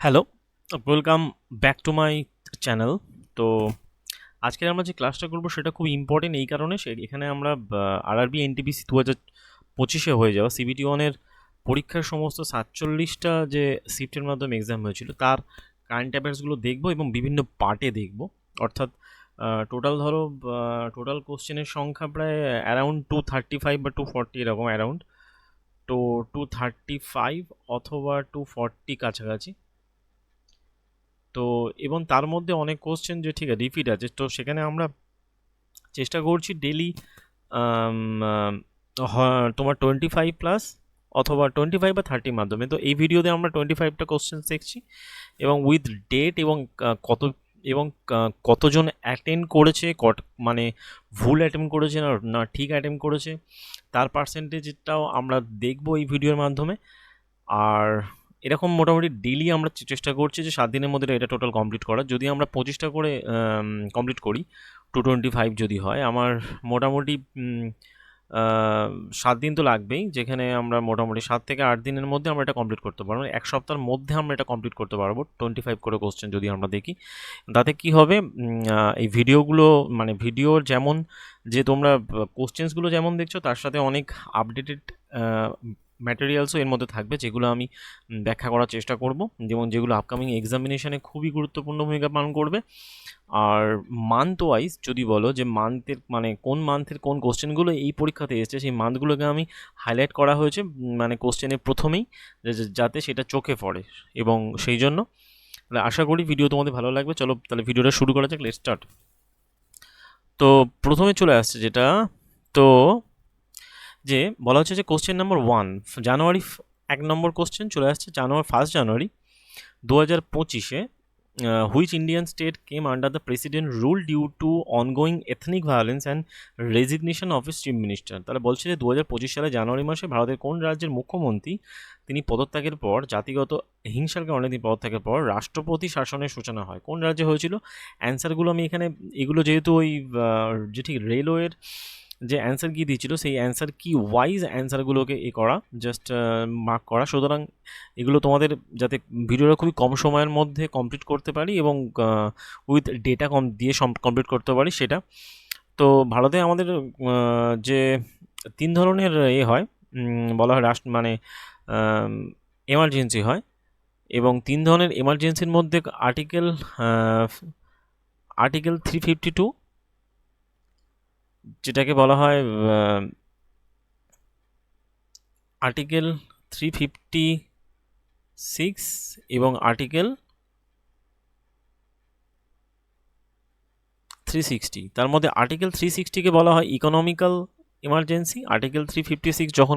Hello, welcome back to my channel. তো আজকে আমরা যে ক্লাসটা করব সেটা খুব ইম্পর্টেন্ট এই কারণে এখানে আমরা আরআরবি এনটিপিসি 2025-এ হয়ে যাওয়া সিবিটি ওয়ানের পরীক্ষার সমস্ত 47টা যে শিফটের মাধ্যমে এক্সাম হয়েছিল তার কারেন্ট অ্যাফেয়ার্সগুলো দেখব এবং বিভিন্ন পার্টে দেখব। অর্থাৎ টোটাল ধরো টোটাল কোশ্চেনের সংখ্যা প্রায় অ্যারাউন্ড 235 বা 240 এরকম অ্যারাউন্ড। তো 235 অথবা 240 কাছাকাছি। তো এবং তার মধ্যে অনেক কোশ্চেন যে ঠিক আছে রিপিট আছে, তো সেখানে আমরা চেষ্টা করছি ডেলি তোমার 25+ অথবা 25 বা 30 মাধ্যমে। তো এই ভিডিওতে আমরা 25টা কোশ্চেন দেখছি এবং উইথ ডেট এবং কত এবং কতজন অ্যাটেন্ড করেছে, মানে ভুল অ্যাটেম্প করেছে না না ঠিক অ্যাটেম্প করেছে তার পার্সেন্টেজটাও আমরা দেখবো এই ভিডিওর মাধ্যমে। আর এরকম মোটামুটি ডেইলি আমরা চেষ্টা করছি যে 7 দিনের মধ্যে এটা টোটাল কমপ্লিট করার। যদি আমরা 25টা করে কমপ্লিট করি, 225 যদি হয়, আমার মোটামুটি 7 দিন তো লাগবেই, যেখানে আমরা মোটামুটি 7 থেকে 8 দিনের মধ্যে আমরা এটা কমপ্লিট করতে পারবো। এক সপ্তাহের মধ্যে আমরা এটা কমপ্লিট করতে পারবো 25 করে কোশ্চেন যদি আমরা দেখি। তাতে কি হবে, এই ভিডিওগুলো মানে ভিডিওর যেমন যে তোমরা কোশ্চেন্সগুলো যেমন দেখছো তার সাথে অনেক আপডেটেড ম্যাটেরিয়ালসও এর মধ্যে থাকবে, যেগুলো আমি ব্যাখ্যা করার চেষ্টা করব, যেমন যেগুলো আপকামিং এক্সামিনেশানে খুবই গুরুত্বপূর্ণ ভূমিকা পালন করবে। আর মান্থ ওয়াইজ যদি বলো যে মান্থের মানে কোন মান্থের কোন কোশ্চেনগুলো এই পরীক্ষাতে এসেছে, সেই মান্থগুলোকে আমি হাইলাইট করা হয়েছে মানে কোশ্চেনের প্রথমেই, যাতে সেটা চোখে পড়ে। এবং সেই জন্য আশা করি ভিডিও তোমাদের ভালো লাগবে। চলো তাহলে ভিডিওটা শুরু করা যাক, লেটস স্টার্ট। তো প্রথমে চলে আসছে যেটা, তো যে বলা হচ্ছে যে question number 1 January 1 number question চলে আসছে জানুয়ারি 2025-এ। Which Indian state came under the president rule due to ongoing ethnic violence and resignation of his chief minister. তাহলে বলছে যে 2025 সালে জানুয়ারি মাসে ভারতের কোন রাজ্যের মুখ্যমন্ত্রী তিনি পদত্যাগের পর জাতিগত হিংসার কারণে তিনি পদত্যাগের পর রাষ্ট্রপতি শাসনের সূচনা হয়। কোন রাজ্যে হয়েছিল? অ্যান্সারগুলো আমি এখানে, এগুলো যেহেতু ওই যে ঠিক রেলওয়ের যে অ্যান্সার কি দিয়েছিল সেই অ্যান্সার কি ওয়াইজ অ্যান্সারগুলোকে করা, জাস্ট মার্ক করা। সুতরাং এগুলো তোমাদের যাতে ভিডিওটা খুবই কম সময়ের মধ্যে কমপ্লিট করতে পারি এবং উইথ ডেটা দিয়ে কমপ্লিট করতে পারি সেটা। তো ভারতে আমাদের যে 3 ধরনের হয়, বলা হয় মানে এমার্জেন্সি হয়, এবং 3 ধরনের এমার্জেন্সির মধ্যে আর্টিকেল 352, যেটাকে বলা হয় আর্টিকেল 356 এবং আর্টিকেল 360। তার মধ্যে আর্টিকেল 360-কে বলা হয় ইকোনমিক্যাল এমার্জেন্সি। আর্টিকেল 356 যখন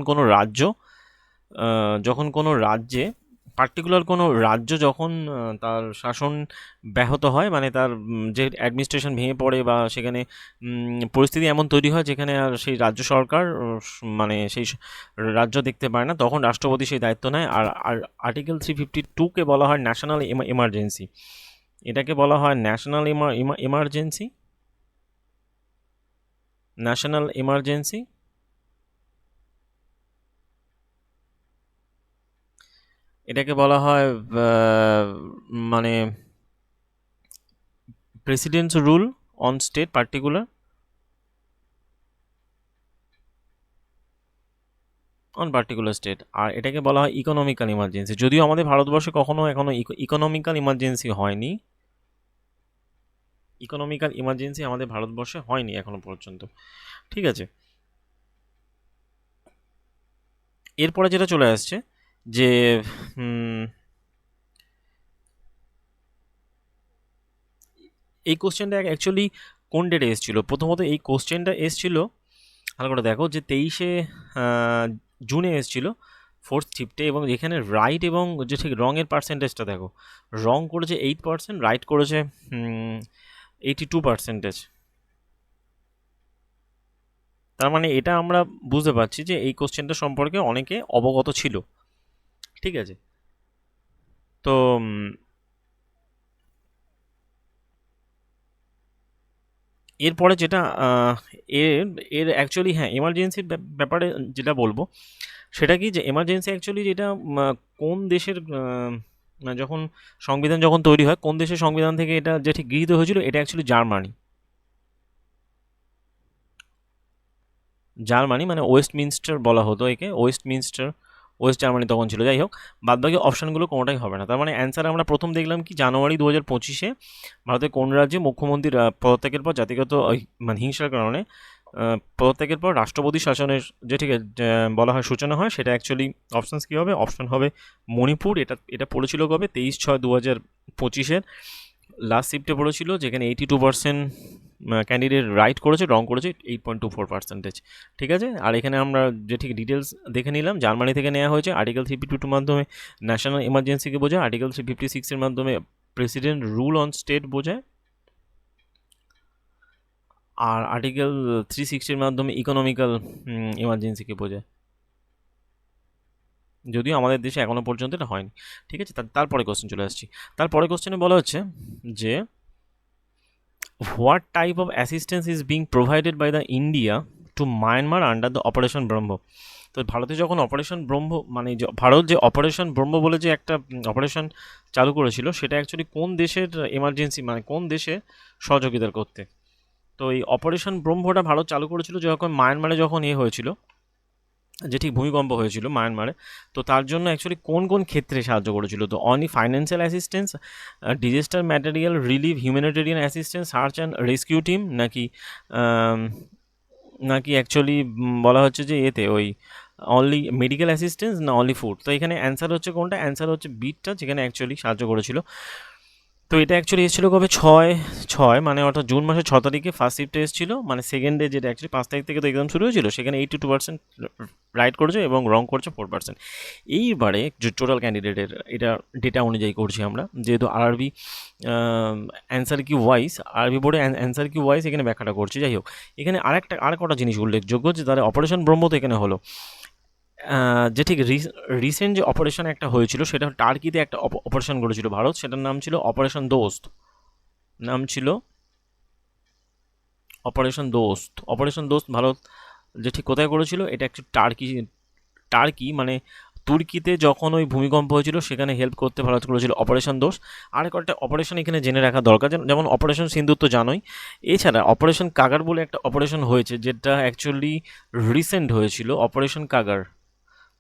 কোনো রাজ্যে পার্টিকুলার কোনো রাজ্য যখন তার শাসন ব্যাহত হয়, মানে তার যে অ্যাডমিনিস্ট্রেশন ভেঙে পড়ে বা সেখানে পরিস্থিতি এমন তৈরি হয় যেখানে আর সেই রাজ্য সরকার মানে সেই রাজ্য দেখতে পায় না, তখন রাষ্ট্রপতি সেই দায়িত্ব নেয়। আর আর্টিকেল 352-কে বলা হয় ন্যাশনাল এমার্জেন্সি। এটাকে বলা হয় এমার্জেন্সি ন্যাশনাল এমার্জেন্সি। এটাকে বলা হয় মানে president's rule on state particular state. আর এটাকে বলা হয় ইকোনমিক্যাল ইমার্জেন্সি। যদিও আমাদের ভারতবর্ষে কখনো এখনো ইকোনমিক্যাল ইমার্জেন্সি হয়নি, ইকোনমিক্যাল ইমার্জেন্সি আমাদের ভারতবর্ষে হয়নি এখনো পর্যন্ত। ঠিক আছে, এরপরে যেটা চলে আসছে যে এই কোশ্চেনটা অ্যাকচুয়ালি কোন ডেটে এসেছিল? প্রথমত এই কোশ্চেনটা এসেছিল, ভালো করে দেখো, যে 23শে জুনে এসেছিল 4th শিফটে। এবং এখানে রাইট এবং যে ঠিক রঙের পার্সেন্টেজটা দেখো, রং করেছে 8%, রাইট করেছে 82%। তার মানে এটা আমরা বুঝতে পারছি যে এই কোশ্চেনটা সম্পর্কে অনেকে অবগত ছিল। ঠিক আছে, তো এরপরে যেটা এর এর অ্যাকচুয়ালি হ্যাঁ এমার্জেন্সির ব্যাপারে যেটা বলবো সেটা কি, যে এমার্জেন্সি অ্যাকচুয়ালি যেটা কোন দেশের যখন সংবিধান যখন তৈরি হয়, কোন দেশের সংবিধান থেকে এটা যেটি গৃহীত হয়েছিল, এটা অ্যাকচুয়ালি জার্মানি মানে ওয়েস্টমিনস্টার বলা হতো একে, ওয়েস্ট জার্মানি তখন ছিল। যাই হোক, বাদবাকি অপশানগুলো কোনোটাই হবে না। তার মানে অ্যান্সার আমরা প্রথম দেখলাম কি, জানুয়ারি 2025-এ ভারতের কোন রাজ্যে মুখ্যমন্ত্রীর পদত্যাগের পর জাতিগত মানে হিংসার কারণে পদত্যাগের পর রাষ্ট্রপতি শাসনের যেটিকে বলা হয় সূচনা হয়, সেটা অ্যাকচুয়ালি অপশানস কী হবে? অপশান হবে মণিপুর। এটা পড়েছিল কবে? 23/6/2025-এর লাস্ট শিফটে পড়েছিল, যেখানে 82% ক্যান্ডিডেট রাইট করেছে, রং করেছে 8.24%। ঠিক আছে। আর এখানে আমরা যে ঠিক ডিটেলস দেখে নিলাম, জার্মানি থেকে নেওয়া হয়েছে। আর্টিকেল 352 মাধ্যমে ন্যাশনাল এমার্জেন্সিকে বোঝায়, আর্টিকেল 356-এর মাধ্যমে প্রেসিডেন্ট রুল অন স্টেট বোঝায়, আর আর্টিকেল 360-এর মাধ্যমে ইকোনমিক্যাল এমার্জেন্সিকে বোঝায়, যদিও আমাদের দেশে এখনও পর্যন্ত এটা হয়নি। ঠিক আছে। তারপরে কোশ্চেন চলে আসছি। তারপরে কোশ্চেনে বলা হচ্ছে যে what type of assistance is being provided by the India to Myanmar under the operation Brahma. তো ভারতে যখন অপারেশন ব্রহ্ম মানে ভারত যে অপারেশন ব্রহ্ম বলে যে একটা অপারেশন চালু করেছিল, সেটা অ্যাকচুয়ালি কোন দেশের এমার্জেন্সি মানে কোন দেশে সহযোগিতার করতে। তো এই অপারেশন ব্রহ্মটা ভারত চালু করেছিল যখন মায়ানমারে যখন হয়েছিল, যেটি ভূমিকম্প হয়েছিল মায়ানমারে। তো তার জন্য অ্যাকচুয়ালি কোন কোন ক্ষেত্রে সাহায্য করেছিল? তো only financial assistance, disaster material relief, humanitarian assistance, search and rescue team, নাকি অ্যাকচুয়ালি বলা হচ্ছে যে ওই অনলি মেডিকেল অ্যাসিস্ট্যান্স, না অনলি ফুড? তো এখানে অ্যান্সার হচ্ছে কোনটা? অ্যান্সার হচ্ছে বিটটা, যেখানে অ্যাকচুয়ালি সাহায্য করেছিল। তো এটা অ্যাকচুয়ালি এসেছিলো কবে? 6 মানে অর্থাৎ জুন মাসের 6 তারিখে ফার্স্ট শিফটে এসেছিলো। মানে সেকেন্ড ডে, যেটা অ্যাকচুয়ালি 5 তারিখ থেকে তো এক্সাম শুরু হয়েছিল, সেখানে 82% রাইট করেছে এবং রং করেছে 4%। এইবারে যে টোটাল ক্যান্ডিডেটের এটা ডেটা অনুযায়ী করছি আমরা, যেহেতু আরআরবি অ্যান্সার কি ওয়াইজ, আরবি বোর্ডে অ্যান্সার কি ওয়াইজ এখানে ব্যাখ্যাটা করছি। যাই হোক, এখানে আর কটা জিনিস উল্লেখযোগ্য, যে তারা অপারেশন ব্রহ্ম তো এখানে হলো, যে ঠিক রিসেন্ট যে অপারেশন একটা হয়েছিল, সেটা টার্কিতে একটা অপারেশন করেছিল ভারত, সেটার নাম ছিল অপারেশন দোস্ত। অপারেশন দোস্ত ভারত যে ঠিক কোথায় করেছিল? এটা একটু টার্কি মানে তুর্কিতে যখন ওই ভূমিকম্প হয়েছিল, সেখানে হেল্প করতে ভারত করেছিল অপারেশন দোস্ত। আর কয়েকটা অপারেশন এখানে জেনে রাখা দরকার, যেমন অপারেশন সিন্দুর তো জানোই। এছাড়া অপারেশন কাগার বলে একটা অপারেশন হয়েছে, যেটা অ্যাকচুয়ালি রিসেন্ট হয়েছিল।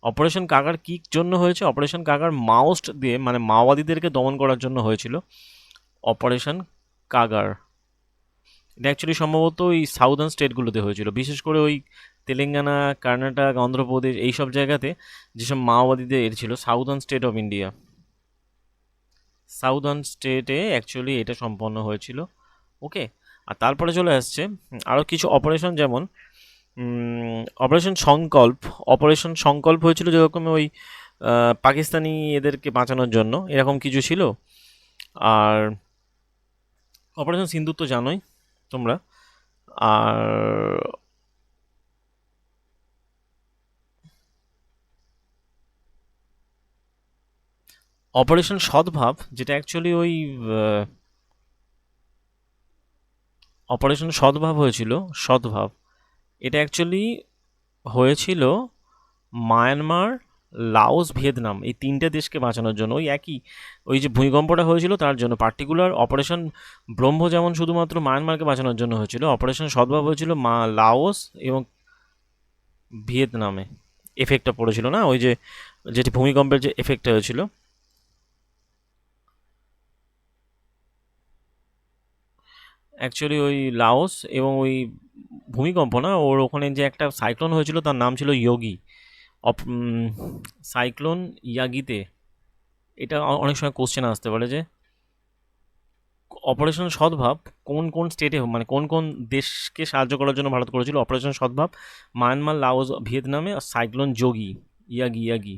অপারেশন কাগার কী জন্য হয়েছে? অপারেশন কাগার মাওস্ট দিয়ে মানে মাওবাদীদেরকে দমন করার জন্য হয়েছিল অপারেশন কাগার। এটা অ্যাকচুয়ালি সম্ভবত ওই সাউদার্ন স্টেটগুলোতে হয়েছিল, বিশেষ করে ওই তেলেঙ্গানা, কর্ণাটক, অন্ধ্রপ্রদেশ, এইসব জায়গাতে যেসব মাওবাদীদের ছিল, southern state of India, southern স্টেটে অ্যাকচুয়ালি এটা সম্পন্ন হয়েছিল। ওকে। আর তারপরে চলে আসছে আরও কিছু অপারেশন, যেমন অপারেশন সংকল্প হয়েছিল, যেরকম ওই পাকিস্তানি এদেরকে বাঁচানোর জন্য, এরকম কিছু ছিল। আর অপারেশন সিন্দুর তো জানোই তোমরা। আর অপারেশন সদ্ভাব, যেটা অ্যাকচুয়ালি ওই অপারেশন সদ্ভাব হয়েছিল, এটা অ্যাকচুয়ালি হয়েছিল মায়ানমার, লাওস, ভিয়েতনাম, এই 3টে দেশকে বাঁচানোর জন্য। ওই যে ভূমিকম্পটা হয়েছিল তার জন্য। পার্টিকুলার অপারেশন ব্রহ্ম যেমন শুধুমাত্র মায়ানমারকে বাঁচানোর জন্য হয়েছিল, অপারেশন সদ্ভাব হয়েছিল লাওস এবং ভিয়েতনামে। এফেক্টটা পড়েছিল না, ওই যে যেটি ভূমিকম্পের যে এফেক্টটা হয়েছিল, অ্যাকচুয়ালি ওই লাওস এবং ওই ভূমিকম্প না, ওর ওখানে যে একটা সাইক্লোন হয়েছিল, তার নাম ছিল ইয়োগি, সাইক্লোন ইয়াগিতে। এটা অনেক সময় কোশ্চেন আসতে পারে যে অপারেশন সদ্ভাব কোন কোন স্টেটে মানে কোন কোন দেশকে সাহায্য করার জন্য ভারত করেছিল? অপারেশন সদ্ভাব মায়ানমার, লাওস, ভিয়েতনামে। আর সাইক্লোন ইয়াগি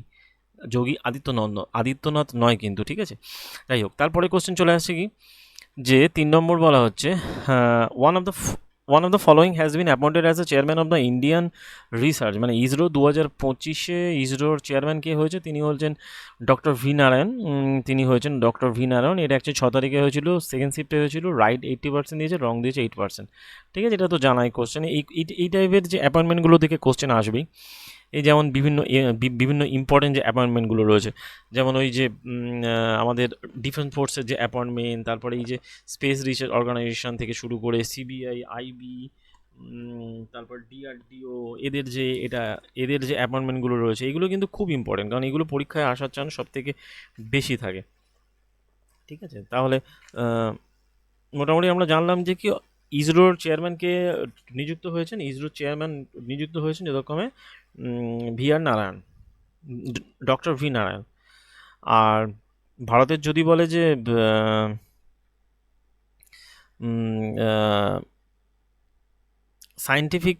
যোগী আদিত্যনাথ নয় কিন্তু, ঠিক আছে। যাই হোক, তারপরে কোশ্চেন চলে আসছে কি, যে 3 নম্বর বলা হচ্ছে one of the following has been appointed as A chairman of the Indian research, মানে ইসরো 2025-এ ইসরোর চেয়ারম্যান কে হয়েছে? তিনি হচ্ছেন ডক্টর ভি নারায়ণ। এটা অ্যাকচুয়ালি 6 তারিখে হয়েছিল, সেকেন্ড শিফটে হয়েছিল। রাইট 80% দিয়েছে, রং দিয়েছে 8%। ঠিক আছে, এটা তো জানাই কোশ্চেন। এই টাইপের যে অ্যাপয়েন্টমেন্টগুলো থেকে কোশ্চেন আসবেই। এই যেমন বিভিন্ন ইম্পর্টেন্ট যে অ্যাপয়েন্টমেন্টগুলো রয়েছে, যেমন ওই যে আমাদের ডিফেন্স ফোর্সের যে অ্যাপয়েন্টমেন্ট, তারপরে এই যে স্পেস রিসার্চ অর্গানাইজেশন থেকে শুরু করে সিবিআই, আইবি, তারপর ডিআরডিও, এদের যে অ্যাপয়েন্টমেন্টগুলো রয়েছে, এগুলো কিন্তু খুব ইম্পর্টেন্ট, কারণ এগুলো পরীক্ষায় আসার চান্স সব থেকে বেশি থাকে। ঠিক আছে, তাহলে মোটামুটি আমরা জানলাম যে কি ইসরোর চেয়ারম্যানকে ইসরোর চেয়ারম্যান নিযুক্ত হয়েছেন যথাক্রমে V.R. Narayan, doctor V Narayan. আর ভারতের যদি বলে যে সায়েন্টিফিক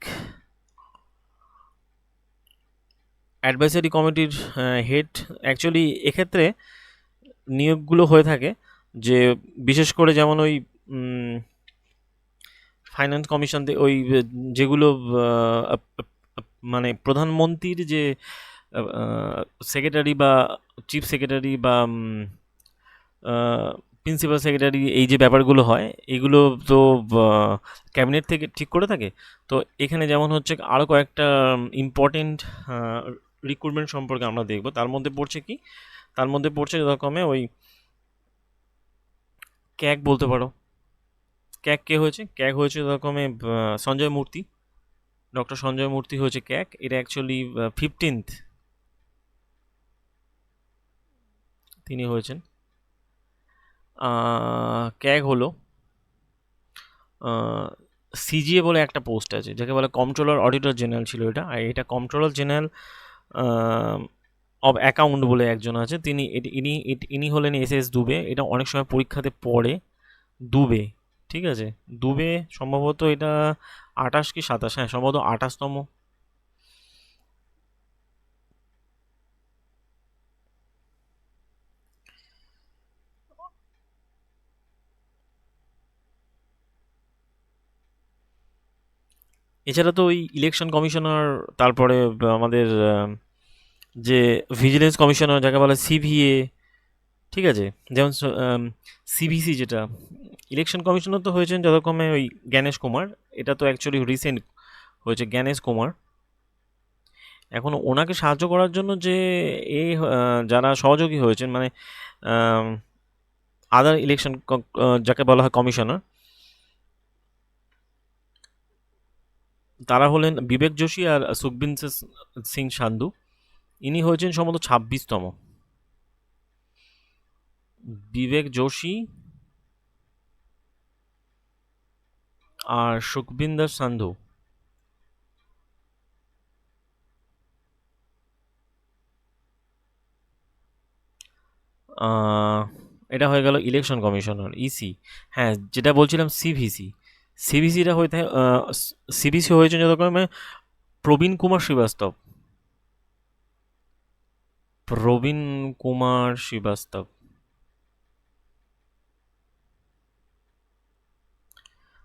অ্যাডভাইসারি কমিটির হেড, অ্যাকচুয়ালি এক্ষেত্রে নিয়োগগুলো হয়ে থাকে যে বিশেষ করে যেমন ওই ফাইন্যান্স কমিশন ওই যেগুলো মানে প্রধানমন্ত্রীর যে সেক্রেটারি বা চিফ সেক্রেটারি বা প্রিন্সিপাল সেক্রেটারি, এই যে ব্যাপারগুলো হয় এগুলো তো ক্যাবিনেট থেকে ঠিক করে থাকে। তো এখানে যেমন হচ্ছে আরও কয়েকটা ইম্পর্টেন্ট রিক্রুটমেন্ট সম্পর্কে আমরা দেখব। তার মধ্যে পড়ছে যথাক্রমে ওই ক্যাগ বলতে পারো। ক্যাগ কে হয়েছে? ক্যাগ হয়েছে যথাক্রমে সঞ্জয় মূর্তি, ডক্টর সঞ্জয় মূর্তি হয়েছে ক্যাগ। এটা অ্যাকচুয়ালি 15th তিনি হয়েছেন। ক্যাগ হলো সিজিএ বলে একটা পোস্ট আছে, যাকে বলে কন্ট্রোলার অডিটর জেনারেল ছিল এটা। আর এটা কন্ট্রোলার জেনারেল অব অ্যাকাউন্ট বলে একজন আছে, ইনি হলেন SS দুবে। এটা অনেক সময় পরীক্ষাতে পড়ে, দুবে। ঠিক আছে, দুবে সম্ভবত এটা 28 কি 27, হ্যাঁ সম্ভবত 28তম। এছাড়া তো ওই ইলেকশন কমিশনার, তারপরে আমাদের যে ভিজিলেন্স কমিশনার যাকে বলে CVA, ঠিক আছে, যেমন CVC যেটা ইলেকশন কমিশনার তো হয়েছেন যথাক্রমে ওই জ্ঞানেশ কুমার। এটা তো অ্যাকচুয়ালি রিসেন্ট হয়েছে জ্ঞানেশ কুমার। এখন ওনাকে সাহায্য করার জন্য যে যারা সহযোগী হয়েছেন, মানে আদার ইলেকশন যাকে বলা হয় কমিশনার, তারা হলেন বিবেক যোশী আর সুখবিন্দ সিং সান্ধু। ইনি হয়েছেন সম্ভবত 26তম। বিবেক যোশী আর সুখবিন্দর সান্ধু। এটা হয়ে গেল ইলেকশন কমিশনার ইসি। হ্যাঁ, যেটা বলছিলাম সিভিসিটা হয়ে থাকে, সিভিসি হয়েছে যথাক্রমে প্রবীণ কুমার শ্রীবাস্তব।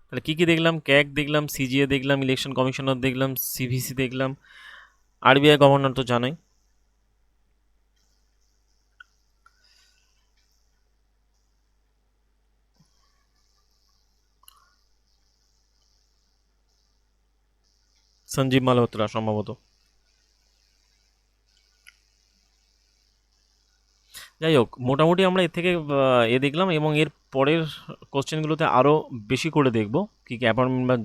তাহলে কি দেখলাম? ক্যাগ দেখলাম, সিজিএ দেখলাম, ইলেকশন কমিশনার দেখলাম, সিভিসি দেখলাম, RBI গভর্নর তো জানাই। সঞ্জীব মালহোত্রা সম্ভবত। যাই হোক, মোটামুটি আমরা এর থেকে দেখলাম, এবং এর পরের কোশ্চেনগুলোতে আরও বেশি করে দেখব কী কী অ্যাপয়েন্টমেন্ট বা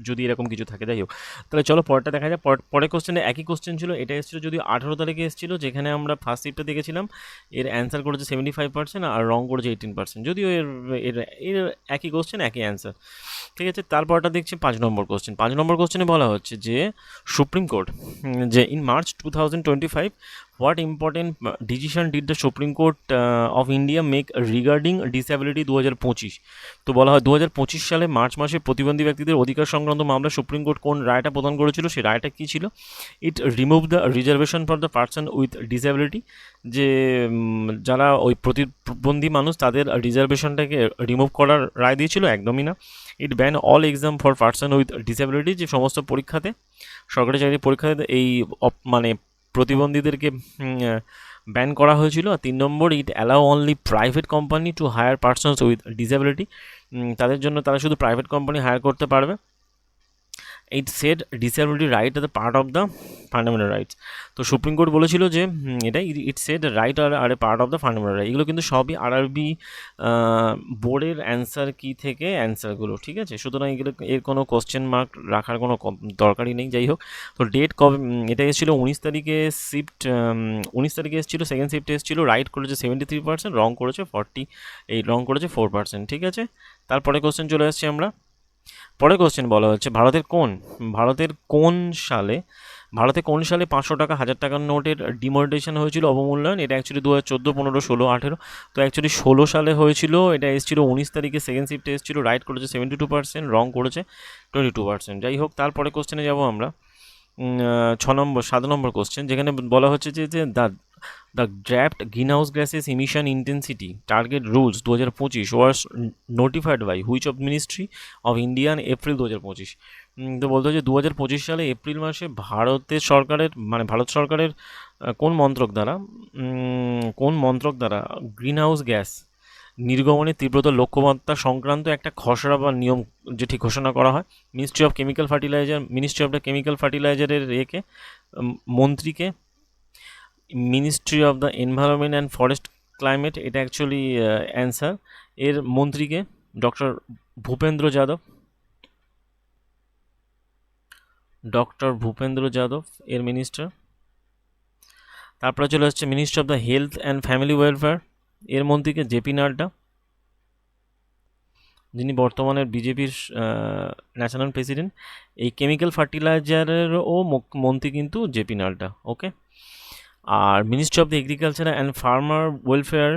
যদি এরকম কিছু থাকে। যাই হোক, তাহলে চলো পরেরটা দেখা যায়। পরের কোশ্চেনে একই কোশ্চেন ছিল, এটা এসেছিলো যদি 18 তারিখে এসেছিলো, যেখানে আমরা ফার্স্ট শিফটে দেখেছিলাম এর অ্যান্সার করেছে 75% আর রং করেছে 18%, যদিও এর এর এর একই কোশ্চেন একই অ্যান্সার। ঠিক আছে, তারপরটা দেখছি 5 নম্বর কোশ্চেন। 5 নম্বর কোশ্চেনে বলা হচ্ছে যে সুপ্রিম কোর্ট, যে in March 2025 what important decision did the supreme court of India make regarding disability 2025। তো বলা হয় 2025 সালে মার্চ মাসে প্রতিবন্ধী ব্যক্তিদের অধিকার সংক্রান্ত মামলা সুপ্রিম কোর্ট কোন রায়টা প্রদান করেছিল, সেই রায়টা কী ছিল? It remove the reservation for the person with disability, যে যারা ওই প্রতিবন্ধী মানুষ তাদের রিজার্ভেশনটাকে রিমুভ করার রায় দিয়েছিল? একদমই না। It ban all exam for person with disability, যে সমস্ত পরীক্ষাতে, সরকারি চাকরির পরীক্ষাতে এই মানে প্রতিবন্ধীদেরকে ব্যান করা হয়েছিল। আর 3 নম্বর, it allow only private company to hire persons with disability, তাদের জন্য তারা শুধু প্রাইভেট কোম্পানি হায়ার করতে পারবে। It said disability right are the part of the fundamental rights. তো সুপ্রিম কোর্ট বলেছিল যে এটাই it said right are a part of the fundamental right. এগুলো কিন্তু সবই আরআরবি বোর্ডের অ্যান্সার কি থেকে অ্যান্সারগুলো, ঠিক আছে? সুতরাং এগুলো এর কোনো কোশ্চেন মার্ক রাখার কোনো দরকারই নেই। যাই হোক, তো ডেট কবে, এটা এসেছিলো 19 তারিখে শিফট, 19 তারিখে এসেছিলো, সেকেন্ড শিফট এসেছিলো, রাইট করেছে 73%, রং করেছে 4% ঠিক আছে। তারপরে কোশ্চেন চলে আসছে আমরা, পরের কোশ্চেন বলা হচ্ছে ভারতের কোন সালে 500 টাকা 1000 টাকার নোটের ডিমনিটাইজেশন হয়েছিল, অবমূল্যায়ন? এটা অ্যাকচুয়ালি 2014, 15, 16, 18। তো অ্যাকচুয়ালি 16 সালে হয়েছিল। এটা এসেছিল 19 তারিখে, সেকেন্ড শিফটে এসেছিল, রাইট করেছে 72%, রং করেছে 22%। যাই হোক, তারপরে কোশ্চেনে যাব আমরা। 7 নম্বর কোশ্চেন, যেখানে বলা হচ্ছে যে the draft greenhouse gases emission intensity target rules 2025 was notified by which of ministry of Indian April 2025। তো বলতে হচ্ছে 2025 সালে এপ্রিল মাসে ভারত সরকারের কোন মন্ত্রক দ্বারা গ্রিনহাউস গ্যাস নির্গমনের তীব্রতার লক্ষ্যমাত্রা সংক্রান্ত একটা খসড়া বা নিয়ম যেটি ঘোষণা করা হয়? মিনিস্ট্রি অফ দ্য কেমিক্যাল ফার্টিলাইজারের মন্ত্রীকে, ministry of the environment and forest climate, এটা অ্যাকচুয়ালি অ্যান্সার, এর মন্ত্রীকে ডক্টর ভূপেন্দ্র যাদব এর মিনিস্টার। তারপরে চলে আসছে ministry of the health and family welfare, এর মন্ত্রীকে জেপি নাড্ডা, যিনি বর্তমানের বিজেপির ন্যাশনাল প্রেসিডেন্ট। এই কেমিক্যাল ফার্টিলাইজারেরও মন্ত্রী কিন্তু জেপি নাড্ডা, ওকে। আর ministry of the agriculture and farmer welfare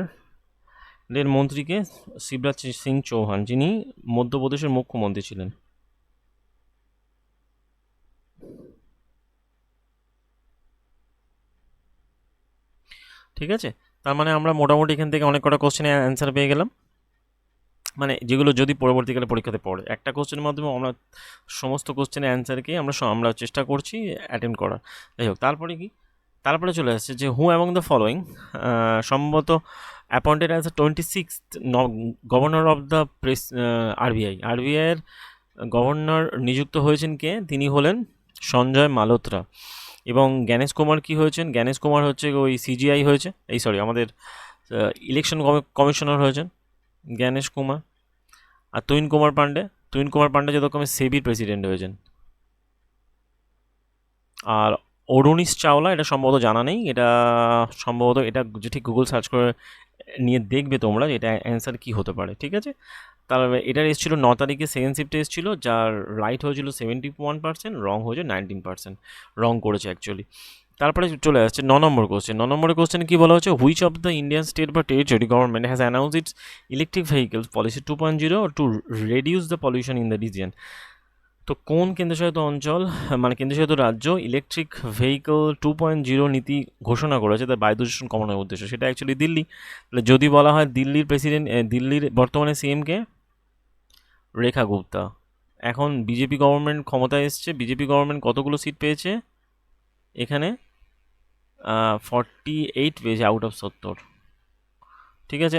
এর মন্ত্রীকে শিবরাজ সিং চৌহান, যিনি মধ্যপ্রদেশের মুখ্যমন্ত্রী ছিলেন। ঠিক আছে, তার মানে আমরা মোটামুটি এখান থেকে অনেক কটা কোশ্চেনের অ্যান্সার পেয়ে গেলাম, মানে যেগুলো যদি পরবর্তীকালে পরীক্ষাতে পড়ে। একটা কোশ্চেনের মাধ্যমে আমরা সমস্ত কোশ্চেনের অ্যান্সারকে আমরা চেষ্টা করছি অ্যাটেম্প করার। যাই হোক, তারপরে চলে আসছে যে হু অ্যামং দ্য ফলোয়িং সম্ভবত appointed as the 26th governor of the আরবিআইয়ের গভর্নর নিযুক্ত হয়েছেন কে? তিনি হলেন সঞ্জয় মালহোত্রা। এবং জ্ঞানেশ কুমার কি হয়েছেন? জ্ঞানেশ কুমার হচ্ছে ওই সিজিআই হয়েছে, আমাদের ইলেকশন কমিশনার হয়েছেন জ্ঞানেশ কুমার। আর তুহিন কুমার পান্ডে যথাক্রমে সেবির প্রেসিডেন্ট হয়েছেন। আর অরুণিশ চাওলা, এটা সম্ভবত জানা নেই, এটা সম্ভবত এটা যে ঠিক গুগল সার্চ করে নিয়ে দেখবে তোমরা এটা অ্যান্সার কি হতে পারে, ঠিক আছে। তাহলে এটার এসেছিলো 9 তারিখে, সেকেন্ড শিফটে এসেছিলো, যার রাইট হয়েছিল 71%, রং হয়েছে 19%, রং করেছে অ্যাকচুয়ালি। তারপরে চলে আসছে 9 নম্বর কোশ্চেন। 9 নম্বরের কোশ্চেনে কী বলা হচ্ছে? Which of the Indian state বা territory government has announce its electric vehicles policy 2.0 to reduce the pollution in the region? তো কোন কেন্দ্রশাসিত অঞ্চল, মানে কেন্দ্রশাসিত রাজ্য ইলেকট্রিক ভেহিকল 2.0 নীতি ঘোষণা করেছে তার বায়ু দূষণ কমানোর উদ্দেশ্যে? সেটা অ্যাকচুয়ালি দিল্লি। তাহলে যদি বলা হয় দিল্লির বর্তমানে সিএমকে রেখা গুপ্তা। এখন বিজেপি গভর্নমেন্ট ক্ষমতায় এসছে, বিজেপি গভর্নমেন্ট কতগুলো সিট পেয়েছে এখানে? 48 পেয়েছে আউট অফ 70, ঠিক আছে।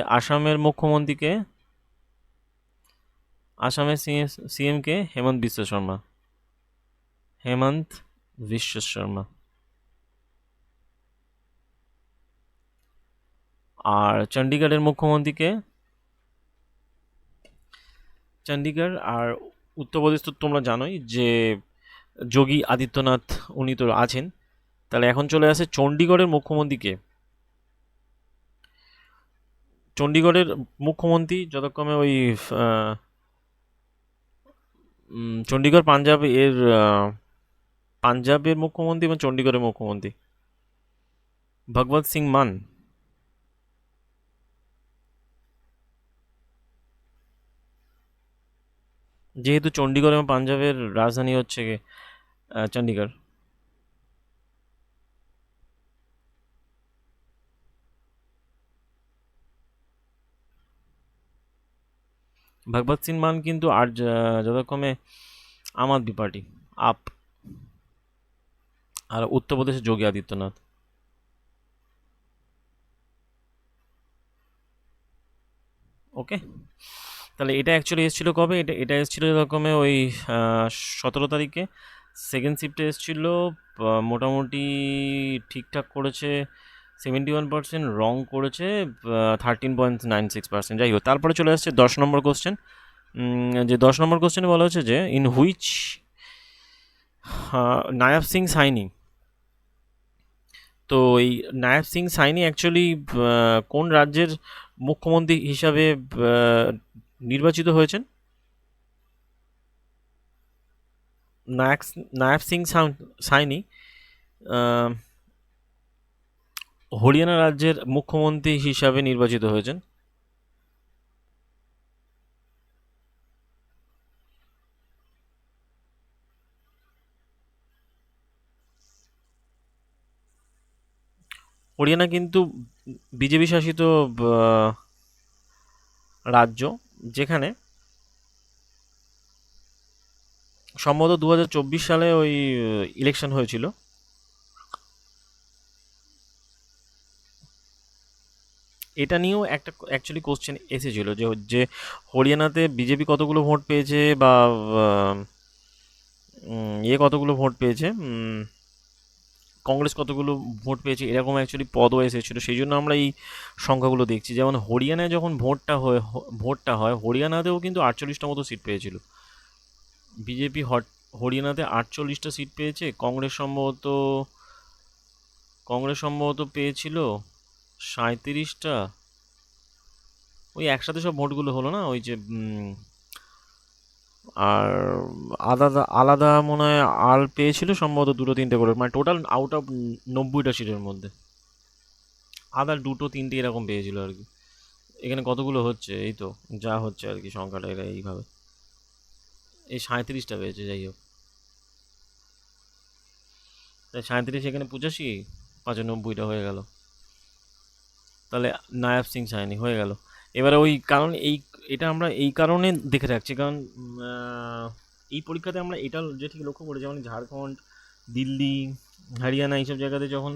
আসামের সিএমকে হেমন্ত বিশ্ব শর্মা। আর চণ্ডীগড়ের মুখ্যমন্ত্রীকে আর উত্তরপ্রদেশ তো তোমরা জানোই যে যোগী আদিত্যনাথ, উনি তো আছেন। তাহলে এখন চলে আসে চণ্ডীগড়ের মুখ্যমন্ত্রী যথাক্রমে ওই চণ্ডীগড় পাঞ্জাবের মুখ্যমন্ত্রী এবং চণ্ডীগড়ের মুখ্যমন্ত্রী ভগবত সিং মান। যেহেতু চণ্ডীগড় এবং পাঞ্জাবের রাজধানী হচ্ছে চণ্ডীগড়। ভগবত সিং মান কিন্তু আর যথাক্রমে আম আদমি পার্টি আপ, আর উত্তরপ্রদেশে যোগী আদিত্যনাথ। ওকে, তাহলে এটা অ্যাকচুয়ালি এসেছিলো কবে? এটা এসেছিলো এরকমে ওই 17 তারিখে। সেকেন্ড শিফটে এসেছিলো, মোটামুটি ঠিকঠাক করেছে 71%, রং করেছে 13.96%। যাই হোক, তারপরে চলে আসছে 10 নম্বর কোশ্চেন। যে 10 নম্বর কোশ্চেনে বলা হচ্ছে যে ইন হুইচ নায়াব সিং সাইনি। তো এই নায়াব সিং সাইনি অ্যাকচুয়ালি কোন রাজ্যের মুখ্যমন্ত্রী হিসাবে নির্বাচিত হয়েছেন? নায়াব সিং সাইনি হরিয়ানা রাজ্যের মুখ্যমন্ত্রী হিসাবে নির্বাচিত হয়েছেন। হরিয়ানা কিন্তু বিজেপি শাসিত রাজ্য, যেখানে সম্ভবত 2024 সালে ওই ইলেকশন হয়েছিল। এটা নিয়েও একটা অ্যাকচুয়ালি কোশ্চেন এসেছিল যে যে হরিয়ানাতে বিজেপি কতগুলো ভোট পেয়েছে, বা কতগুলো ভোট পেয়েছে, কংগ্রেস কতগুলো ভোট পেয়েছে, এরকম অ্যাকচুয়ালি পদও এসেছিলো। সেই জন্য আমরা এই সংখ্যাগুলো দেখছি। যেমন হরিয়ানায় যখন ভোটটা হয় হরিয়ানাতেও কিন্তু 48টা মতো সিট পেয়েছিল বিজেপি। হরিয়ানাতে 48টা সিট পেয়েছে। কংগ্রেস সম্ভবত পেয়েছিল 37টা। ওই একসাথে সব ভোটগুলো হলো না, ওই যে আর আলাদা আলাদা মনে হয় আর পেয়েছিল সম্ভবত 2-3টে করে, মানে টোটাল আউট অফ 90টা সিটের মধ্যে আদার 2-3টে এরকম পেয়েছিল আর কি। এখানে কতগুলো হচ্ছে, এই তো যা হচ্ছে আর কি সংখ্যাটা, এরা এইভাবে এই 37টা পেয়েছে। যাই হোক, তাই 37 এখানে 85, 95টা হয়ে গেল। তাহলে নায়াব সিং সাইনি হয়ে গেল। এবারে ওই কারণ এটা আমরা এই কারণে দেখে রাখছি, কারণ এই পরীক্ষাতে আমরা এটা যে ঠিক লক্ষ্য করি, যেমন ঝাড়খণ্ড, দিল্লি, হরিয়ানা এইসব জায়গাতে যখন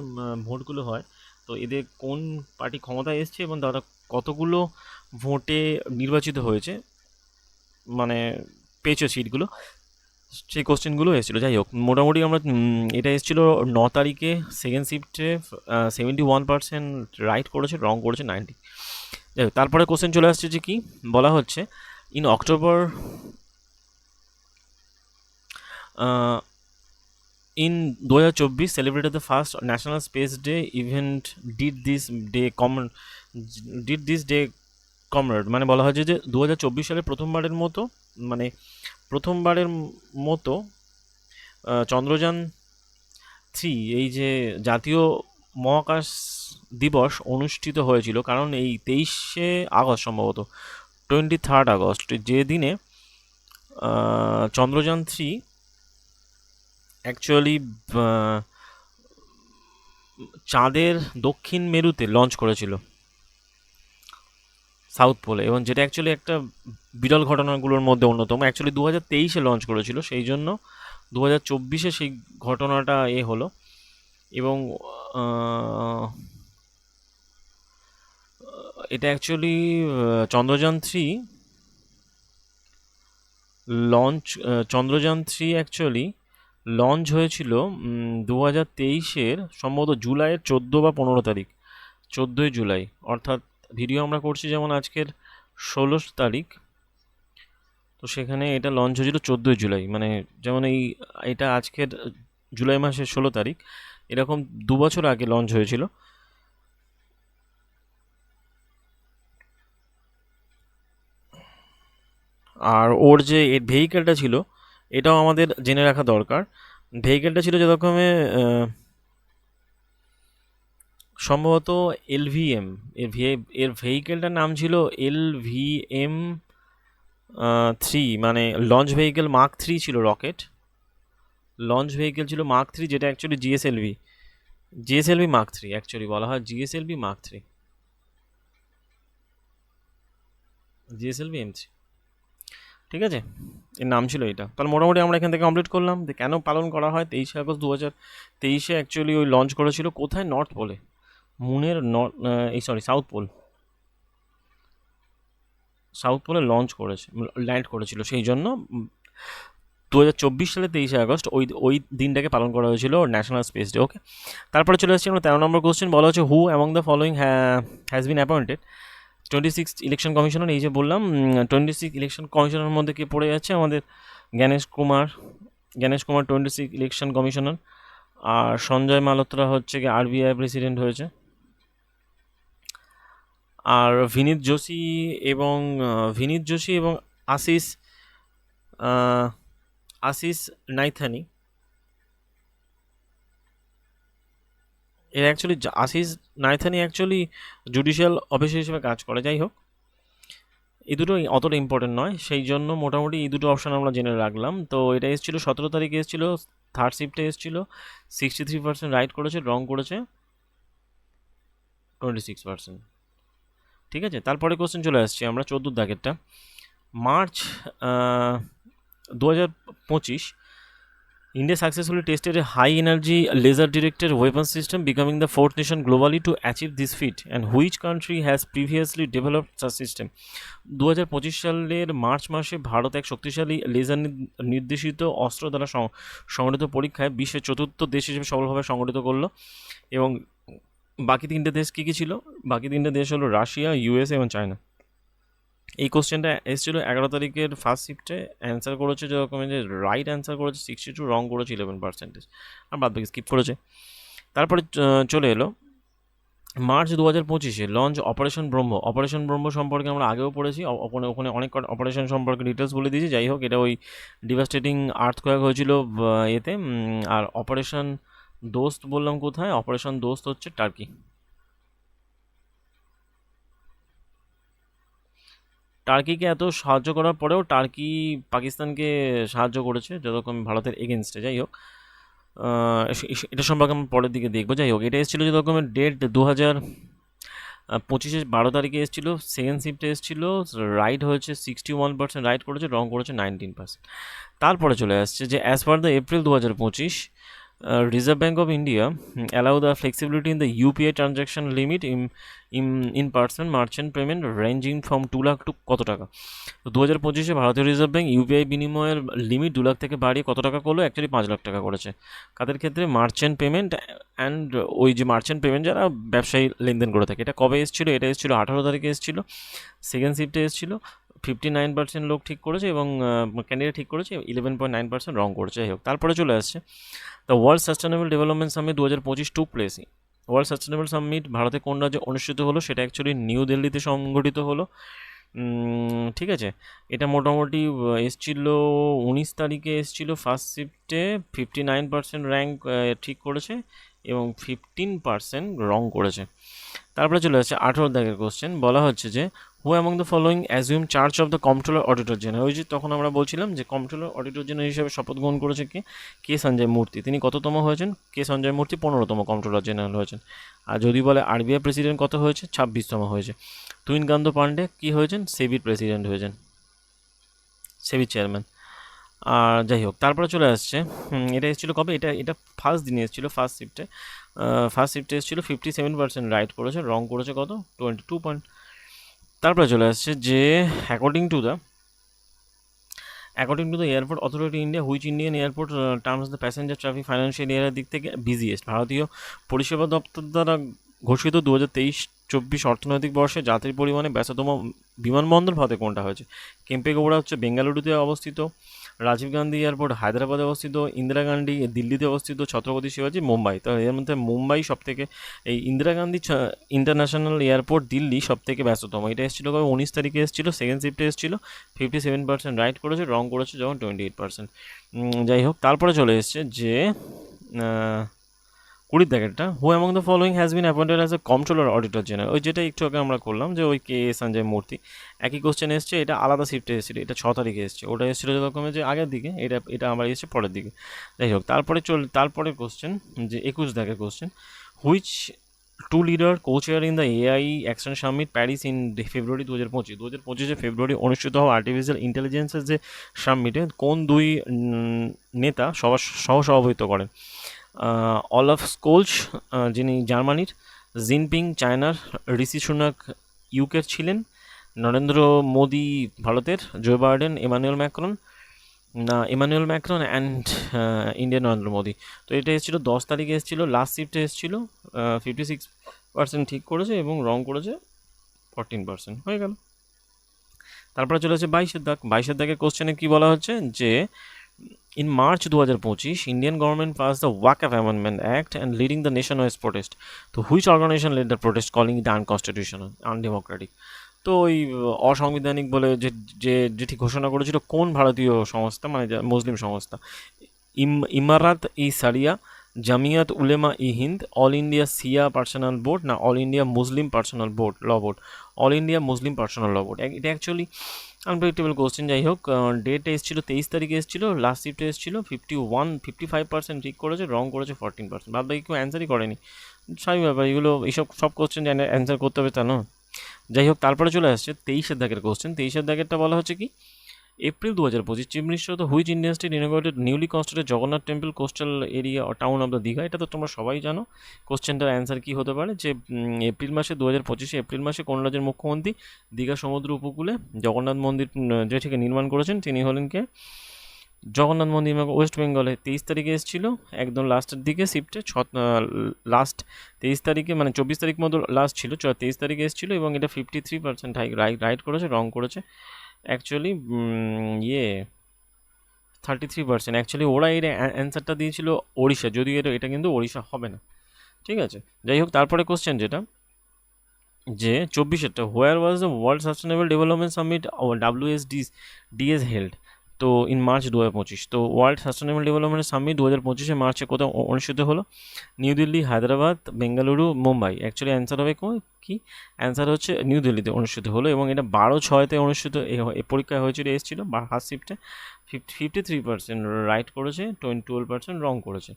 ভোটগুলো হয়, তো এদের কোন পার্টি ক্ষমতায় এসছে এবং তারা কতগুলো ভোটে নির্বাচিত হয়েছে, মানে পেয়েছে সিটগুলো, সেই কোশ্চেনগুলো এসেছিলো। যাই হোক, মোটামুটি আমরা এটা এসেছিলো 9 তারিখে। সেকেন্ড শিফটে 71% রাইট করেছে, রং করেছে 90। যাই হোক, তারপরে কোশ্চেন চলে আসছে যে কি বলা হচ্ছে, in October in 2024 celebrated the first national space day event. Did this day commemorate, মানে বলা হচ্ছে যে 2024 সালে প্রথমবারের মতো চন্দ্রযান-3 এই যে জাতীয় মহাকাশ দিবস অনুষ্ঠিত হয়েছিল। কারণ এই 23শে আগস্ট, সম্ভবত 23rd আগস্ট, যে দিনে চন্দ্রযান-3 অ্যাকচুয়ালি চাঁদের দক্ষিণ মেরুতে লঞ্চ করেছিল, সাউথ পোলে, এবং যেটা অ্যাকচুয়ালি একটা বিরল ঘটনাগুলোর মধ্যে অন্যতম। অ্যাকচুয়ালি 2023-এ লঞ্চ করেছিল, সেই জন্য 2024-এ সেই ঘটনাটা হলো। এবং এটা অ্যাকচুয়ালি চন্দ্রযান-3 অ্যাকচুয়ালি লঞ্চ হয়েছিল 2023-এর সম্ভবত জুলাইয়ের 14 বা 15 তারিখ, 14ই জুলাই। অর্থাৎ ভিডিও আমরা করছি যেমন আজকের 16 তারিখ, তো সেখানে এটা লঞ্চ হয়েছিল 14ই জুলাই। মানে যেমন এটা আজকের জুলাই মাসের 16 তারিখ, এরকম 2 বছর আগে লঞ্চ হয়েছিল। আর ওর যে ভেহিকেলটা ছিল, এটাও আমাদের জেনে রাখা দরকার। ভেহিকেলটা ছিল যেরকমে সম্ভবত LVM, এর ভেহিকেলটার নাম ছিল LVM-3, মানে লঞ্চ ভেহিকেল মার্ক 3 ছিল, রকেট লঞ্চ ভেহিকেল ছিল মার্ক 3, যেটা অ্যাকচুয়ালি জিএসএলভি মার্ক 3 অ্যাকচুয়ালি বলা হয়, জিএসএলভি মার্ক 3, জিএসএলভি M3, ঠিক আছে, এর নাম ছিল এটা। তাহলে মোটামুটি আমরা এখান থেকে কমপ্লিট করলাম যে কেন পালন করা হয় 23শে আগস্ট 2023-এ। অ্যাকচুয়ালি ওই লঞ্চ করেছিল কোথায়? নর্থ পোলে, মুনের সাউথ পোল, সাউথ পোলে ল্যান্ড করেছিল, সেই জন্য 2024 সালে 23শে আগস্ট ওই দিনটাকে পালন করা হয়েছিল ন্যাশনাল স্পেস ডে। ওকে, তারপরে চলে আসছি আমরা 13 নম্বর কোশ্চেন। বলা হচ্ছে হু among the following has been appointed 26 election commissioner. এই যে বললাম 26 ইলেকশন কমিশনার মধ্যে কে পড়ে যাচ্ছে, আমাদের জ্ঞানেশ কুমার 26 ইলেকশন কমিশনার, আর সঞ্জয় মালহোত্রা হচ্ছে কি আরবিআই প্রেসিডেন্ট হয়েছে, আর ভিনীত যোশী এবং Ashish Naithani, Ashish Naithani actually judicial officer হিসেবে কাজ করে। যাই হোক, এই দুটো অতটা ইম্পর্টেন্ট নয়, সেই জন্য মোটামুটি এই দুটো অপশান আমরা জেনে রাখলাম। তো এটা এসেছিলো 17 তারিখে এসেছিলো, থার্ড শিফটে এসেছিলো, 63% রাইট করেছে, রং করেছে 26%। ঠিক আছে, তারপরে কোশ্চেন চলে আসছি আমরা 14 দাগেরটা। March 2025 India successfully tested a high-energy laser-directed weapon system, becoming the fourth nation globally to achieve this feat. And which country has previously developed such system? 2025 সালের মার্চ মাসে ভারত এক শক্তিশালী লেজার নির্দেশিত অস্ত্র দ্বারা সংগঠিত পরীক্ষায় বিশ্বের চতুর্থ দেশ হিসেবে সফলভাবে সংগঠিত করলো। এবং বাকি তিনটে দেশ কী কী ছিল? বাকি তিনটে দেশ হলো রাশিয়া, ইউএসএ এবং চায়না। এই কোশ্চেনটা এসেছিল 11 তারিখের ফার্স্ট শিফটে। অ্যান্সার করেছে যেরকম যে রাইট অ্যান্সার করেছে 62, রং করেছে 11%, আর বাদ বাকি স্কিপ করেছে। তারপরে চলে এলো মার্চ 2025-এ লঞ্চ অপারেশন ব্রহ্ম সম্পর্কে আমরা আগেও পড়েছি, ওখানে অনেক অপারেশন সম্পর্কে ডিটেলস বলে দিয়েছি। যাই হোক, এটা ওই ডিভাস্টেটিং আর্থকোয়েক হয়েছিল এতে। আর অপারেশন দোস্ত বললাম কোথায়? অপারেশন দোস্ত হচ্ছে টার্কি। টার্কিকে এত সাহায্য করার পরেও টার্কি পাকিস্তানকে সাহায্য করেছে যতক্ষণ ভারতের এগেনস্টে। যাই হোক, এটা সম্পর্কে আমরা পরের দিকে দেখবো। যাই হোক, এটা এসেছিলো যে রকমের ডেট 2025 12 তারিখে এসেছিলো, সেকেন্ড শিফটে এসেছিলো, রাইট হয়েছে 61% রাইট করেছে, রং করেছে 19%। তারপরে চলে আসছে যে as per the April 2025 Reserve Bank of India allow the flexibility in the UPI transaction limit in person merchant payment ranging from 2 lakh to কত টাকা। তো 2025-এ ভারতীয় রিজার্ভ ব্যাঙ্ক ইউপিআই বিনিময়ের লিমিট 2 লাখ থেকে বাড়িয়ে কত টাকা করলো? অ্যাকচুয়ালি 5 লাখ টাকা করেছে। কাদের ক্ষেত্রে? মার্চেন্ট পেমেন্ট অ্যান্ড ওই যে মার্চেন্ট পেমেন্ট যারা ব্যবসায়ী লেনদেন করে থাকে। এটা কবে এসেছিলো? এটা এসেছিলো 18 তারিখে এসেছিলো, সেকেন্ড শিফটে এসেছিলো। 59% লোক ঠিক করেছে এবং ক্যান্ডিডেট ঠিক করেছে, 11.9% রং করেছে। যাই হোক, তারপরে চলে আসছে the world sustainable development summit 2025 took place. World sustainable summit ভারতে কোন রাজ্যে অনুষ্ঠিত হলো? সেটা অ্যাকচুয়ালি নিউ দিল্লিতে সংগঠিত হলো। ঠিক আছে, এটা মোটামুটি এসছিল 19 তারিখে এসছিল ফার্স্ট শিফটে, 59% র্যাঙ্ক ঠিক করেছে এবং 15% রং করেছে। তারপরে চলে আসছে 18 দাগের কোশ্চেন। বলা হচ্ছে যে who among the following assume charge of the comptroller auditor general. ওই যে তখন আমরা বলছিলাম যে কম্পট্রোলার অডিটর জেনারেল হিসেবে শপথ গ্রহণ করেছে কে সঞ্জয় মূর্তি। তিনি কততম হয়েছেন? সঞ্জয় মূর্তি 15তম কম্পট্রোলার জেনারেল হয়েছেন। আর যদি বলে আরবিআই প্রেসিডেন্ট কত হয়েছে? 26তম হয়েছে। তুহিনকান্ত পান্ডে কী হয়েছেন? সেবির প্রেসিডেন্ট হয়েছেন, সেবির চেয়ারম্যান। আর যাই হোক, তারপরে চলে আসছে এটা এসেছিলো কবে? এটা ফার্স্ট দিনে এসেছিলো, ফার্স্ট শিফটে এসেছিলো, 57% রাইট করেছে, রং করেছে কত? 22 পয়েন্ট। তারপরে চলে আসছে যে according to the airport authority India, which Indian airport terms the passenger traffic financial ইয়ারের দিক থেকে বিজিএস্ট। ভারতীয় পরিষেবা দপ্তর দ্বারা ঘোষিত 2023-24 অর্থনৈতিক বর্ষে যাত্রী পরিবহনে ব্যস্ততম বিমানবন্দর ভারতে কোনটা হয়েছে? কেম্পেগৌড়া হচ্ছে বেঙ্গালুরুতে অবস্থিত, রাজীব গান্ধী এয়ারপোর্ট হায়দ্রাবাদে অবস্থিত, ইন্দিরা গান্ধী দিল্লিতে অবস্থিত, ছত্রপতি শিবাজি মুম্বাই। তো এর মধ্যে মুম্বাই সব থেকে, এই ইন্দিরা গান্ধী ইন্টারন্যাশনাল এয়ারপোর্ট দিল্লি সব থেকে ব্যস্ততম। এটা এসেছিলো কবে? 19 তারিখে এসেছিলো, সেকেন্ড শিফটে এসেছিলো, 57% রাইট করেছে, রং করেছে যখন 28%। যাই হোক, তারপরে চলে এসছে যে 20 দাগেরটা who among the following has been appointed as a comptroller auditor general. ওই যেটা একটু আগে আমরা করলাম যে ওই সঞ্জয় মূর্তি। একই কোশ্চেন এসছে, এটা আলাদা শিফটে এসেছিলো, এটা 6 তারিখে এসছে, ওটা এসেছিলো যেরকমের যে আগের দিকে, এটা আমার এসছে পরের দিকে। যাই হোক, তারপরে কোশ্চেন যে 21 দাগের question, which two leader cochair in the AI action summit Paris in February 2025। 2025 February অনুষ্ঠিত হওয়া আর্টিফিশিয়াল ইন্টেলিজেন্সের যে সামিটে কোন দুই নেতা সহসভাপতিত্ব করেন? অলাফ স্কোলজ যিনি জার্মানির, জিনপিং চায়নার, ঋষি সুনাক ইউকের ছিলেন, নরেন্দ্র মোদি ভারতের, Joe Biden, Emmanuel Macron and Indian Narendra Modi. তো এটা এসেছিল 10 তারিখে এসেছিল, লাস্ট শিফটে এসেছিল 56% ঠিক করেছে এবং রং করেছে 14%, হয়ে গেল। তারপরে চলে আসে 22 দাগের কোশ্চেনে কি বলা হচ্ছে যে in March 2025 Indian government passed the Waqf Amendment Act and leading the nationwide protest. তো which organization led the protest calling it unconstitutional, undemocratic? তো ওই অসাংবিধানিক বলে যেটি ঘোষণা করেছিল কোন ভারতীয় সংস্থা, মানে মুসলিম সংস্থা? Imarat e Sharia, Jamiat Ulema e Hind, all India Shia personal board, না all India Muslim personal board law board? All India Muslim personal law board. এটা অ্যাকচুয়ালি আনপ্রেডিক্টেবল কোশ্চেন। যাই হোক, ডেট এসেছিল 23 তারিখে এসেছিল, লাস্ট শিফটে এসেছিল 55% ঠিক করেছে, রং করেছে 14%। বাদ বাকি কেউ অ্যান্সারই করেনি, স্বাভাবিক ব্যাপার। এগুলো এইসব সব কোশ্চেন অ্যান্সার করতে হবে তা না। যাই হোক, তারপরে চলে আসছে 23 দাগের কোশ্চেন। 23 দাগেরটা বলা হচ্ছে কি, April 2025 chief minister of the which Indian state ইনোগ্রেটেড newly constructed Jagannath temple coastal area town of the Digha? এটা তো তোমরা সবাই জানো। কোশ্চেনটার অ্যান্সার কি হতে পারে, যে এপ্রিল মাসে 2025 এপ্রিল মাসে কোন রাজ্যের মুখ্যমন্ত্রী দীঘা সমুদ্র উপকূলে জগন্নাথ মন্দির যেটিকে নির্মাণ করেছেন? তিনি হলেন কে? জগন্নাথ মন্দির ওয়েস্ট বেঙ্গলে। 23 তারিখে এসেছিল, একদম লাস্টের দিকে শিফটে, লাস্ট 23 তারিখে, মানে 24 তারিখ মতো লাস্ট ছিল, 23 তারিখে এসেছিলো এবং এটা 53% রাইট করেছে, রং করেছে অ্যাকচুয়ালি 33%। অ্যাকচুয়ালি ওরা এর অ্যান্সারটা দিয়েছিল ওড়িশা, যদিও এটা কিন্তু ওড়িশা হবে না, ঠিক আছে। যাই হোক, তারপরে কোশ্চেন যেটা, যে 24-এরটা, where was the world sustainable development summit WSDS held? তো ইন মার্চ 2025। তো ওয়ার্ল্ড সাস্টেনেবল ডেভেলপমেন্ট সামিট 2025 মার্চে কোথাও অনুষ্ঠিত হলো? New Delhi, Hyderabad, Bengaluru, Mumbai. Actually answer হবে কি? অ্যান্সার হচ্ছে নিউ দিল্লিতে অনুষ্ঠিত হলো এবং এটা 12/6-তে অনুষ্ঠিত পরীক্ষা হয়েছিল, এসেছিলো ফার্স্ট শিফটে। 53% রাইট করেছে, 12% রং করেছে।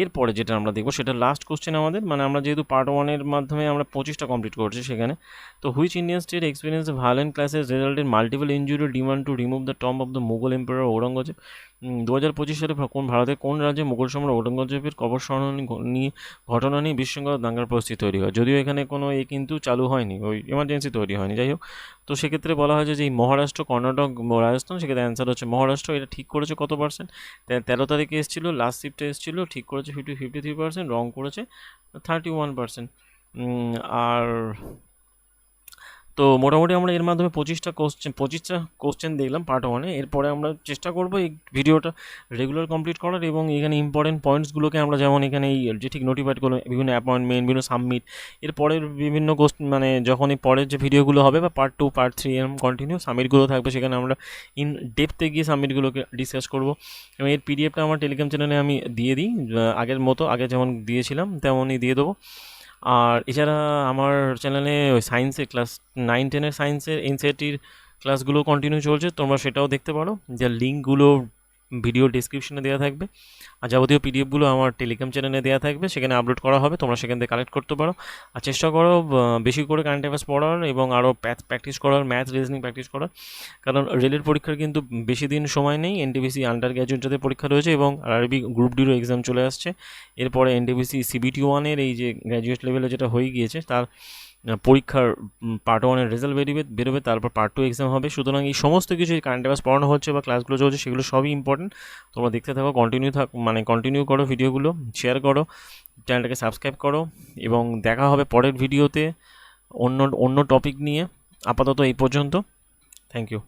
এরপরে যেটা আমরা দেখবো সেটা লাস্ট কোশ্চেন আমাদের, মানে আমরা যেহেতু পার্ট 1-এর মাধ্যমে আমরা 25টা কমপ্লিট করছি সেখানে। তো which Indian state experience violent classes resulted multiple injury demand to remove the tomb of the Mughal empire Aurangzeb? 2025 সালে ভারতের কোন রাজ্যে মুঘল সম্রাট ঔরঙ্গজেবের কবর স্মরণী ঘটনা নিয়ে বিশৃঙ্খলা দাঙ্গার পরিস্থিতি তৈরি হয়? যদিও এখানে কোনো কিন্তু চালু হয়নি, ওই এমার্জেন্সি তৈরি হয়নি। যাই হোক, তো সেক্ষেত্রে বলা হয় যে এই মহারাষ্ট্র, কর্ণাটক, রাজস্থান, সেক্ষেত্রে অ্যান্সার হচ্ছে মহারাষ্ট্র। এটা ঠিক করেছে কত পার্সেন্ট? 13 তারিখে এসেছিলো, লাস্ট শিফটে এসেছিলো, ঠিক করেছে 53%, রং করেছে 31%। আর তো মোটামুটি আমরা এর মাধ্যমে 25টা কোশ্চেন দেখলাম পার্ট 1-এ। এরপরে আমরা চেষ্টা করবো এই ভিডিওটা রেগুলার কমপ্লিট করার, এবং এখানে ইম্পর্টেন্ট পয়েন্টসগুলোকে আমরা যেমন এখানে এই যে ঠিক নোটিফাইড করলাম, বিভিন্ন অ্যাপয়েন্টমেন্ট, বিভিন্ন সাবমিট, এরপরের বিভিন্ন মানে যখন এই পরের যে ভিডিওগুলো হবে বা পার্ট 2, পার্ট 3 এরকম কন্টিনিউ সাবমিটগুলো থাকবে, সেখানে আমরা ইন ডেপথে গিয়ে সাবমিটগুলোকে ডিসকাস করবো। এবং এর পিডিএফটা আমার টেলিগ্রাম চ্যানেলে আমি দিয়ে দিই, আগের মতো, আগে যেমন দিয়েছিলাম তেমনই দিয়ে দেবো। আর এছাড়া আমার চ্যানেলে ওই সায়েন্সের ক্লাস 9-10-এর সায়েন্সের এনসিইআরটির ক্লাসগুলো কন্টিনিউ চলছে, তোমরা সেটাও দেখতে পারো, যার লিঙ্কগুলো ভিডিও ডিসক্রিপশনে দেওয়া থাকবে। আর যাবতীয় পিডিএফগুলো আমার টেলিগ্রাম চ্যানেলে দেওয়া থাকবে, সেখানে আপলোড করা হবে, তোমরা সেখান থেকে কালেক্ট করতে পারো। আর চেষ্টা করো বেশি করে কারেন্ট অ্যাফেয়ার্স পড়ার এবং আরও প্র্যাকটিস করার, ম্যাথ রিজনিং প্র্যাকটিস করার, কারণ রেলের পরীক্ষার কিন্তু বেশি দিন সময় নেই। এনটিপিসি আন্ডার গ্র্যাজুয়েট যাদের পরীক্ষা রয়েছে এবং আরবি গ্রুপ ডিরও এক্সাম চলে আসছে। এরপরে এনটিপিসি CBT 1-এর এই যে গ্র্যাজুয়েট লেভেলে যেটা হয়ে গিয়েছে, তার পরীক্ষার পার্ট 1-এর রেজাল্ট বেরোবে, তারপর পার্ট 2 এক্সাম হবে। সুতরাং এই সমস্ত কিছু কারেন্ট অ্যাফেয়ার্স পড়ানো হচ্ছে বা ক্লাসগুলো চলছে, সেগুলো সবই ইম্পর্টেন্ট। তোমরা দেখতে থাকো, কন্টিনিউ করো ভিডিওগুলো, শেয়ার করো, চ্যানেলটাকে সাবস্ক্রাইব করো, এবং দেখা হবে পরের ভিডিওতে অন্য টপিক নিয়ে। আপাতত এই পর্যন্ত, থ্যাংক ইউ।